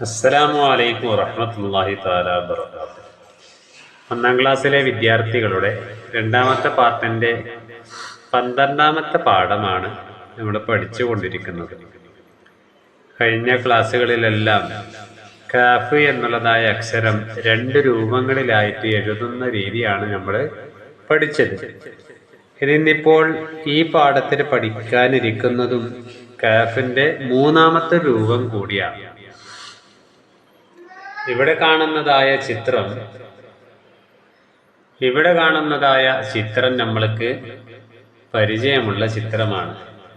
അസ്സലാമു അലൈക്കും വറഹ്മത്തുള്ളാഹി തആല വബറകാതുഹു. ഒന്നാം ക്ലാസ്സിലെ വിദ്യാർത്ഥികളുടെ രണ്ടാമത്തെ പാർട്ടിൻ്റെ 12ാമത്തെ പാഠമാണ് നമ്മൾ പഠിച്ചുകൊണ്ടിരിക്കുന്നത്. കഴിഞ്ഞ ക്ലാസ്സുകളിലെല്ലാം കാഫ് എന്നുള്ളതായ അക്ഷരം 2 രൂപങ്ങളിലായിട്ട് എഴുതുന്ന രീതിയാണ് നമ്മൾ പഠിച്ചത്. ഇന്നിപ്പോൾ ഈ പാഠത്തിൽ പഠിക്കാനിരിക്കുന്നതും കാഫിൻ്റെ 3ാമത്തെ രൂപം കൂടിയാണ്. ഇവിടെ കാണുന്നതായ ചിത്രം നമ്മൾക്ക് പരിചയമുള്ള ചിത്രമാണ്.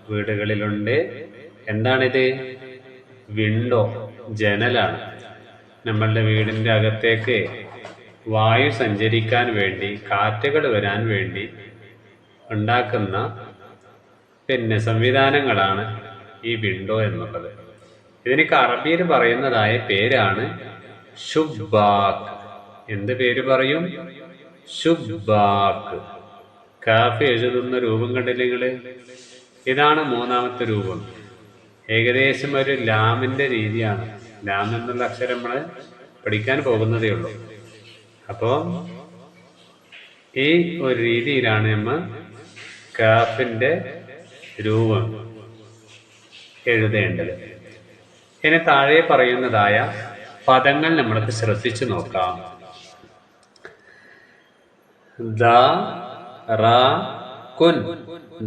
വീടുകളിലുണ്ട്. എന്താണിത്? വിൻഡോ, ജനലാണ്. നമ്മളുടെ വീടിൻ്റെ അകത്തേക്ക് വായു സഞ്ചരിക്കാൻ വേണ്ടി, കാറ്റുകൾ വരാൻ വേണ്ടി ഉണ്ടാക്കുന്ന സംവിധാനങ്ങളാണ് ഈ വിൻഡോ എന്നുള്ളത്. ഇതിനൊക്കെ അറബിയിൽ പറയുന്നതായ പേരാണ് ഷുബ്ബാക്ക്. എന്ത് പേര് പറയും? ഷുബ്ബാക്ക്. കാഫ് എഴുതുന്ന രൂപം കണ്ടില്ലേ നിങ്ങൾ? ഇതാണ് 3ാമത്തെ രൂപം. ഏകദേശം ഒരു ലാമിൻ്റെ രീതിയാണ്. ലാം എന്നുള്ള അക്ഷരം നമ്മൾ പഠിക്കാൻ പോകുന്നതേ ഉള്ളൂ. അപ്പോൾ ഈ ഒരു രീതിയിലാണ് നമ്മൾ കാഫിൻ്റെ രൂപം എഴുതേണ്ടത്. ഇനി താഴെ പറയുന്നതായ പദങ്ങൾ നമ്മൾക്ക് ശ്രദ്ധിച്ചു നോക്കാം. ദറകുൻ,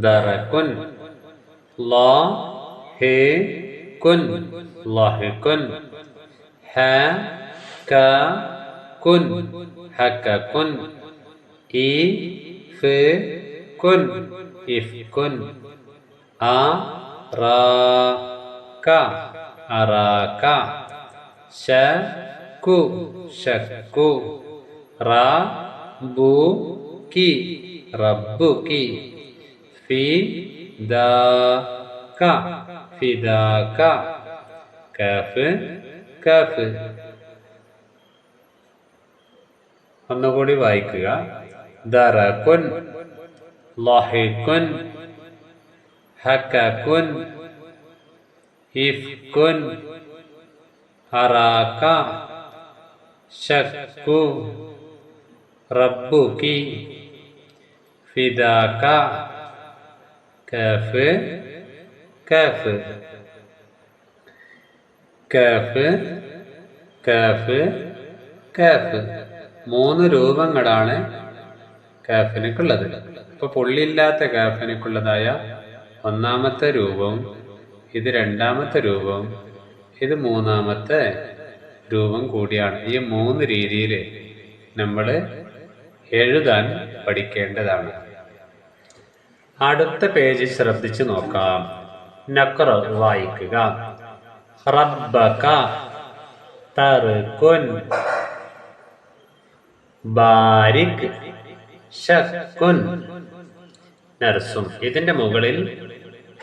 ദറകുൻ. ളാഹികുൻ, ളാഹികുൻ. ഹകകുൻ, ഹകകുൻ. ഇഫ്കുൻ, ഇഫ്കുൻ. അറാക, അറാക. ശക്കു, ശക്കു. റബ്ബുകി, റബ്ബുകി. ഫിദാക, ഫിദാക. കഫ്, കഫ്. ഒന്നുകൂടി വായിക്കുക. ദറകുൻ, ളാഹികുൻ, ഹകകുൻ, ഇഫ്കുൻ, അറാക, ശക്കു, റബ്ബുകി, ഫിദാക. കഫ്, കഫ്. കഫ്, കഫ്, കഫ്. 3 രൂപങ്ങളാണ് കാഫിനക്കുള്ളത്. ഇപ്പോൾ പുള്ളിയില്ലാത്ത കാഫിനക്കുള്ളതായ 1ാമത്തെ രൂപം, ഇത് 2ാമത്തെ രൂപം, ഇത് 3ാമത്തെ രൂപം കൂടിയാണ്. ഈ 3 രീതിയിൽ നമ്മൾ എഴുതാൻ പഠിക്കേണ്ടതാണ്. അടുത്ത പേജ് ശ്രദ്ധിച്ചു നോക്കാം. നഖ്റ, വായിക്കുക. റബ്ബക, തർകുൻ. ബാരിക്, ശക്കുൻ, നർസും. ഇതിൻ്റെ മുകളിൽ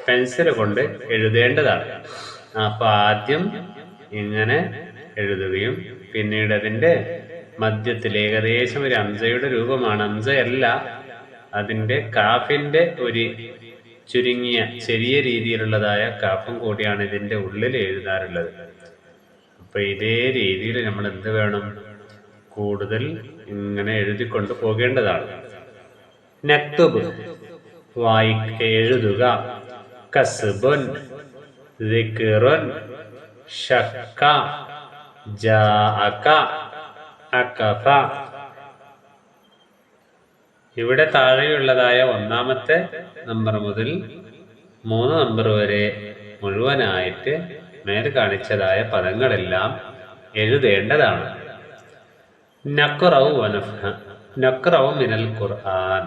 പെൻസിൽ കൊണ്ട് എഴുതേണ്ടതാണ്. അപ്പോൾ ആദ്യം ഇങ്ങനെ എഴുതുകയും പിന്നീട് അതിൻ്റെ മധ്യത്തിൽ ഏകദേശം ഒരു ഹംസയുടെ രൂപമാണ്. ഹംസയല്ല, അതിൻ്റെ കാഫിൻ്റെ ഒരു ചുരുങ്ങിയ ചെറിയ രീതിയിലുള്ളതായ കാഫും കൂടിയാണ് ഇതിൻ്റെ ഉള്ളിൽ എഴുതാറുള്ളത്. അപ്പോൾ ഇതേ രീതിയിൽ നമ്മൾ എന്ത് വേണം? കൂടുതൽ ഇങ്ങനെ എഴുതിക്കൊണ്ട് പോകേണ്ടതാണ്. നക്തുബ്, എഴുതുക. കസ്ബുൻ, ദിക്റുൻ, ശക്ക, ജാഅക, അകഫ. ഇവിടെ താഴെയുള്ളതായ 1ാമത്തെ നമ്പർ മുതൽ 3 നമ്പർ വരെ മുഴുവനായിട്ട് മേൽ കാണിച്ചതായ പദങ്ങളെല്ലാം എഴുതേണ്ടതാണ്. നഖ്റഉ വനഫ്ഹം, നഖ്റഉ മിനൽ ഖുർആൻ.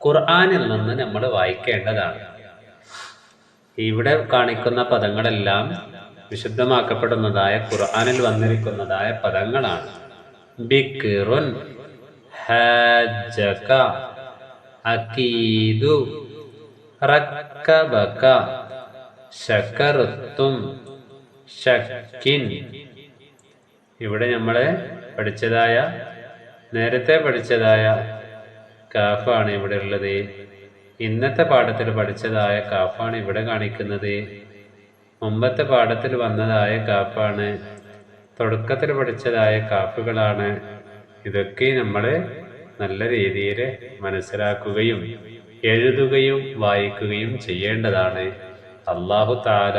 ഖുർആനിൽ നിന്ന് നമ്മൾ വായിക്കേണ്ടതാണ്. ഇവിടെ കാണിക്കുന്ന പദങ്ങളെല്ലാം വിശുദ്ധമാക്കപ്പെടുന്നതായ ഖുർആനിൽ വന്നിരിക്കുന്നതായ പദങ്ങളാണ്. ബിക്റുൻ, ഹജ്ജക, അകീദു, റക്കബക, ശകർത്തും, ശക്കിൻ. ഇവിടെ നമ്മൾ നേരത്തെ പഠിച്ചതായ കാഫാണ് ഇവിടെ ഉള്ളത്. ഇന്നത്തെ പാഠത്തിൽ പഠിച്ചതായ കാഫാണ് ഇവിടെ കാണിക്കുന്നത്. മുമ്പത്തെ പാഠത്തിൽ വന്നതായ കാഫാണ്. തുടക്കത്തിൽ പഠിച്ചതായ കാഫുകളാണ്. ഇതൊക്കെ നമ്മൾ നല്ല രീതിയിൽ മനസ്സിലാക്കുകയും എഴുതുകയും വായിക്കുകയും ചെയ്യേണ്ടതാണ്. അല്ലാഹു തആല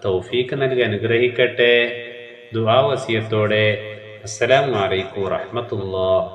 തൗഫീഖ് നൽകി അനുഗ്രഹിക്കട്ടെ. ദുആ വസിയത്തോടെ അസ്സലാമു അലൈക്കും വറഹ്മത്തുള്ളാഹി.